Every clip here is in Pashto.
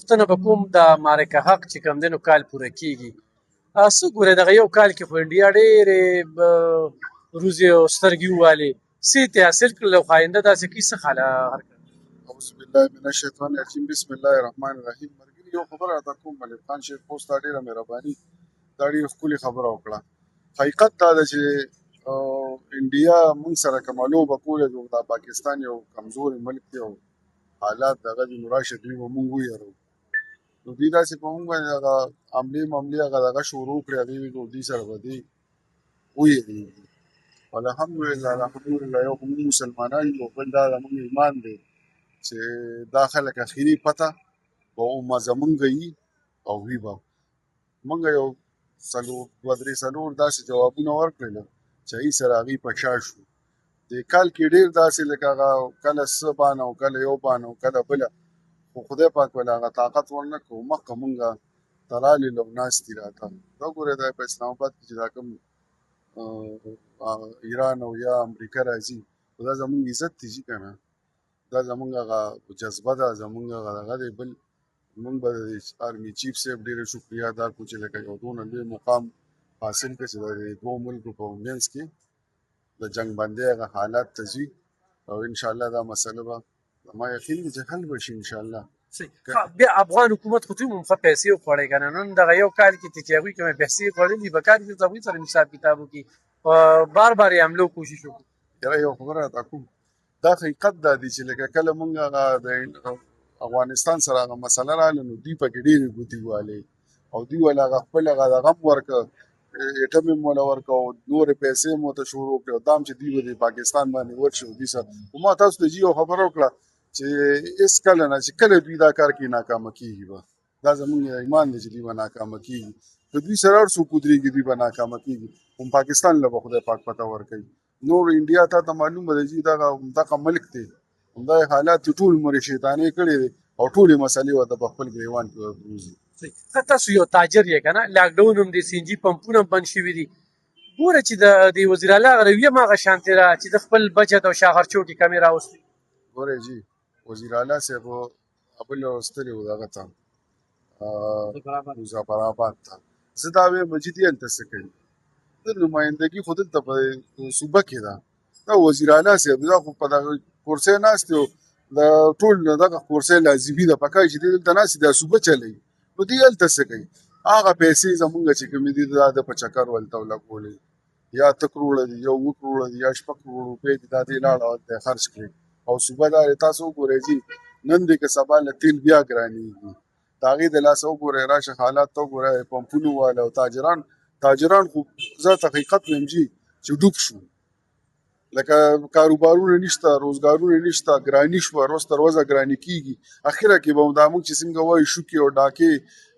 پوښتنه به کوم د معرکه حق چې کوم دی نو کال پوره کېږي. څه ګورې دغه یو کال کې خو انډیا ډېرې روزې او سترګې ووالې، څه یې حاصل کړل او خاینده داسې کوي څه خاله هرکړه؟ اعوذ بالله من الشیطان الرجیم بسم الله الرحمن الرحیم. ملګري یو خبره راته کوم، ملک خان شیخ پوسټ ته ډېره مهرباني، دا ډېره ښکلې خبره وکړه. حقیقت دا ده چې انډیا موږ سره کومه لوبه کوله، دا پاکستان یو کمزوري ملک دی او حالات دغه دي، نو راشه دوی به موږ ویرو. نو دوی داسې په موږ باندې هغه حملې هغه دغه شروع کړې، هغې وي نو دوی سره به دوی ویرېږي. الحمدلله یو خو موږ مسلمانان یو، بل دا زموږ ایمان دی چې دا خلک اخري پته به زمونږ وي او وي به. موږ یو دوه درې څلور داسې جوابونه ورکړل چې هغې سره هغې په شا شو. دې کال کې ډېر داسې لکه هغه کله څه بانه او کله یو بانه او کله بله، خو خدای پاک ولې هغه طاقت ورنه کړو. مخکې مونږ تلالې لو ناستې راته دا ګورې دا په اسلام آباد کې چې دا کوم ایران او یا امریکا راځي، خو دا زمونږ عزت دی چې که نه، دا زمونږ هغه جذبه ده، زمونږ هغه دغه دی. بل مونږ به د آرمي چیف صاحب ډېره شکریه ادا کړو چې لکه یو دونه لوی مقام حاصل کړه چې د دوو ملکو په منځ کې د جنګ بندۍ هغه حالات ته ځي، او انشاءالله دا مسله به زما یقین دی چې حل به شي انشاءالله. بیا افغان حکومت خو دوی هم ښه پیسې وخوړې که نه، نن دغه یو کال کې چې هغوی کومې پیسې خوړلي په کار کې د هغوی سره حساب کتاب وکړي، بار بار یې حملو کوشش وکړو. یاره یو خبره راته کوم، دا حقیقت دا دی چې لکه کله مونږ هغه د افغانستان سره هغه مسله راغله نو دوی پکې ډېرې ګوتې والې او دوی ول هغه خپل هغه دغه هم ورکړه، ایټم یې موله ورکړه او نورې پیسې مو ته شروع کړې، او دا هم چې دوی به د پاکستان باندې ورشي دوی سره. خو ما تاسو ته یو خبره وکړه چې هېڅکله نه چې کله دوی دا کار کې ناکامه کېږي به، دا زموږ ایمان دی چې دوی به ناکامه کېږي. که دوی سره هر څوک ودرېږي دوی به ناکامه کېږي، هم پاکستان له به خدای پاک پته ورکوي. نور انډیا تا ته معلومه ده چې دغه ملک دی، همدا حالات ټول عمر شیطانۍ کړې دی او ټولې مسلې ورته په خپل ګریوان کې ورپروزي. تاسو یو تاجر یې که نه، لاکډاون هم دی، سی ان جي پمپونه هم بند شوي دي. ګوره چې د وزیر اعلی رویه هم هغه شانتې ده چې د خپل بچت او شاخرچو کې کمې راوستي. ګورئ جي وزیر اعلی صاحب بل راوستلی و دغه ته مظفرآباد ته، زه دا وایم مجید یې هلته څه کوي؟ د نمایندګي خو دلته په صوبه کې ده. دا وزیر اعلی صاحب دا خو په دغه کورسۍ ناست دی، د ټول دغه کورسۍ لازمي ده، پکار چې دی دلته ناست دی دا صوبه چلوي، نو دی هلته څه کوي؟ هغه پیسې زمونږ چې کومې دي دا د په چکر ولته ولګولې، یا 8 کروړه دي یا 9 کروړه دي یا 6 کروړه روپۍ دي، دا دې لاړه هلته خرڅ کړي. او صوبه دار تاسو وګورئ جي نن دی که سبا له تیل بیا ګرانېږي، د هغې د لاسه وګورئ، راشه حالات ته وګورئ، پمپونو والا او تاجران خو زه حقیقت وایم جي چې ډوب شو، لکه کاروبارونه نشته، روزګارونه نشته، ګراني شوه، روز تر ورځه ګراني کېږي. اخره کې به دا موږ چې څنګه وایو شوکې او ډاکې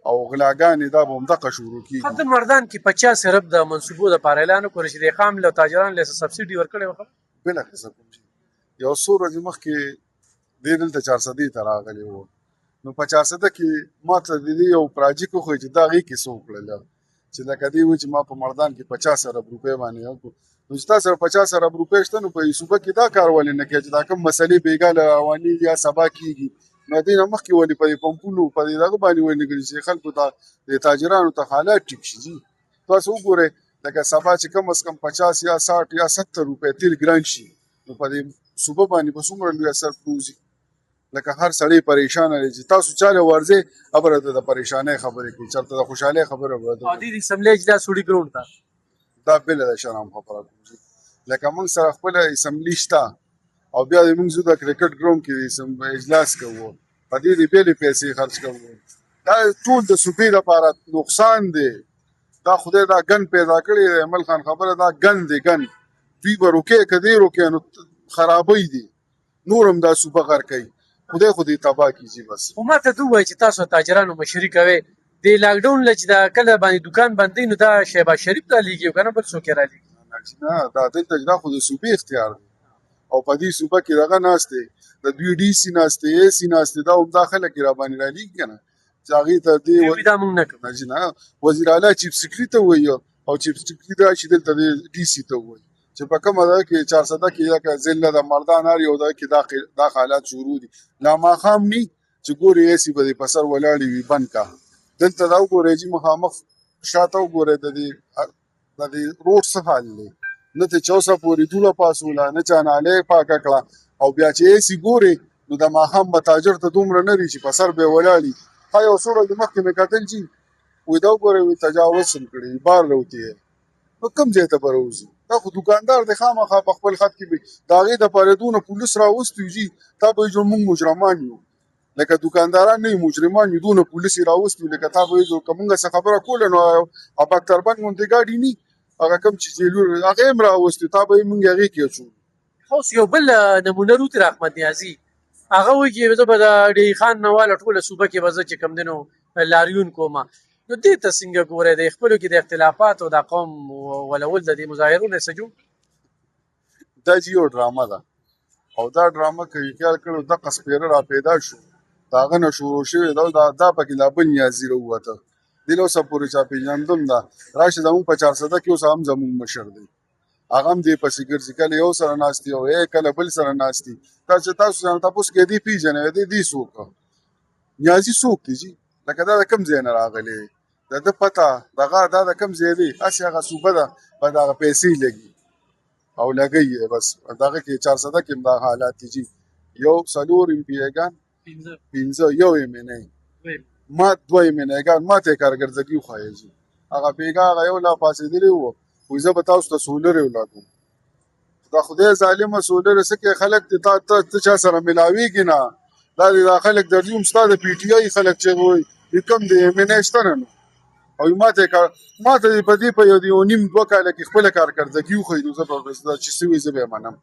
او غلاګانې دا به همدغه شروع کېږي. د مردان کې 50 ارب د منصوبو دپاره اعلان وکړو چې د خام له تاجرانو له سبسایډي ورکړې وه. بلاخصه کوم چې یو څو ورځې مخکې دی دلته 400 ته راغلی و، نو په 400 کې ما ته د دې یو پراجیک وښیي چې دا هغې کې څه وکړل، چې لکه دې وایي چې ما په مردان کې 50 ارب روپۍ باندې وکړو. نو چې تا سره 50 ارب روپۍ شته نو په صوبه کې دا کار ولې نه کوې چې دا کوم مسلې بېګا له روانېږي یا سبا کېږي، نو دې نه مخکې ولې په دې پمپونو په دې دغه باندې ولې نه ګرځي چې خلکو ته د تاجرانو ته حالات ټیک شي. جي تاسو وګورئ لکه سبا چې کم از کم 50 یا 60 یا 70 روپۍ تیل ګران شي، نو په دې صوبه باندې به څومره لوی اثر پروزي. لکه هر سړی پریشانه دی چې تاسو چاله ورځئ خبره ته د پریشانۍ خبرې کوي، چېرته د خوشحالۍ خبره به عادي د اسمبلۍ اجلاس وړي ګراونډ ته، دا بله د شرم خبره کوم. لکه موږ سره خپله اسمبلي شته او بیا د موږ زه د کرکټ ګراونډ کې اجلاس کوو، په دې د بېلې پیسې خرڅ کوو. دا ټول د صوبې لپاره نقصان دی. دا خدای دا ګن پیدا کړی دی، مل خان خبره دا ګن دی، ګن دوی به روکې که دې روکې نو خرابۍ دي، نور هم دا صوبه غر کوي، خدای خو دې تباه کړي. بس خو ما ته ووایي چې تاسو تاجرانو مشري کوئ، د لاکډاون له چې دا کله باندې دوکان بندوي نو دا شهباز شریف رالیږي او که نه بل څوک یې رالیږي. نه دا دلته دا خو د صوبې اختیار دی او په دې صوبه کې دغه ناست دی، د دوی ډي سي ناست دی، اے سي ناست دی، دا همدا خلک یې راباندې رالیږي که نه، چې هغې ته دې دا موږ نه کوو. نه وزیر اعلی چیف سیکرټري ته ووایي او چیف سیکرټري دا چې دلته د ډي سي ته ووایي چې په کومه ده کې 400 کې یا که ضلع د مردان هر یو ده کې دا حالات شروع دي. لا ماښام نی چې ګورې ایسي به دې په سر ولاړې وي بند کا دلته دا وګورئ چې مخامخ شاته وګورئ د دې روډ څه حال دی نه ته چوسه پورې دوله پاسوله نه چا نالۍ پاکه کړه او بیا چې ایسي ګورې نو د ماښام به تاجر ته دومره نه وي چې په سر به یې ولاړي ها یو څو ورځې مخکې مې کتل چې وایي دا وګورئ وایي تجاوز هم کړی بار روتی یې نو کوم ځای ته به راوځي دا خو دوکاندار دی خامخا په خپل خط کې به د هغې دپاره دونه پولیس راوستي وي جي تا به وایي موږ مجرمان یو لکه دوکانداران نه یو مجرمان یو دونه پولیس یې راوستي وي لکه تا به وایي که مونږ څه خبره کوله نو اباکتربند غوندې ګاډي نه هغه کوم چې جیلونه هغه هم راوستي تا به یې مونږ هغې کې اچو اوس یو بل نمونه روتر احمد نیازي هغه وایي چې زه به د ډی خان نه واله ټوله صوبه کې به زه چې کوم دی نو لاریون کومه نو دې ته څنګه ګورئ د خپلو کې د اختلافاتو د قوم ولول د دې مظاهرو نه څه جوړ دا چې یو ډرامه ده او دا ډرامه که یې خیال کړو دغه سپېره را پیدا شو د هغه نه شروع شوې ده دا پکې لا بل نیازي راووته دې له اوسه پورې چا پېژندم ده راشي زمونږ په 400 کې اوس هم زمونږ مشر دی هغه هم دې پسې ګرځي کله یو سره ناستي او کله بل سره ناستي تاسو ځان تپوس کې دې پېژنئ دې څوک نیازي څوک دی جي لکه دا د کوم ځای نه راغلی د ده پته دغه دا د کوم ځای دی هسې هغه صوبه ده په دغه پیسې لګي او لګی یې بس دغه کې 400 کې هم دا حالات دي جي یو 4 امپیګان 15 یو یې مینه ما 2 امپیګان ما ته کارګرځګي وښایي جي هغه پیګا هغه یو لا پاسېدلی وو وایي زه به تاسو ته سولر ولاکم دا خدای ظالمه سولر څه کې خلک ته چا سره ملاویږي نه دا خلک درځي هم ستا د پی ټي آی خلک چې وایي کوم دی مینه شته نه نو او ما ته په دې په یو نیم 2 کاله کې خپله کارګرځګي وښایي نو زه به چې څه وي زه به یې منم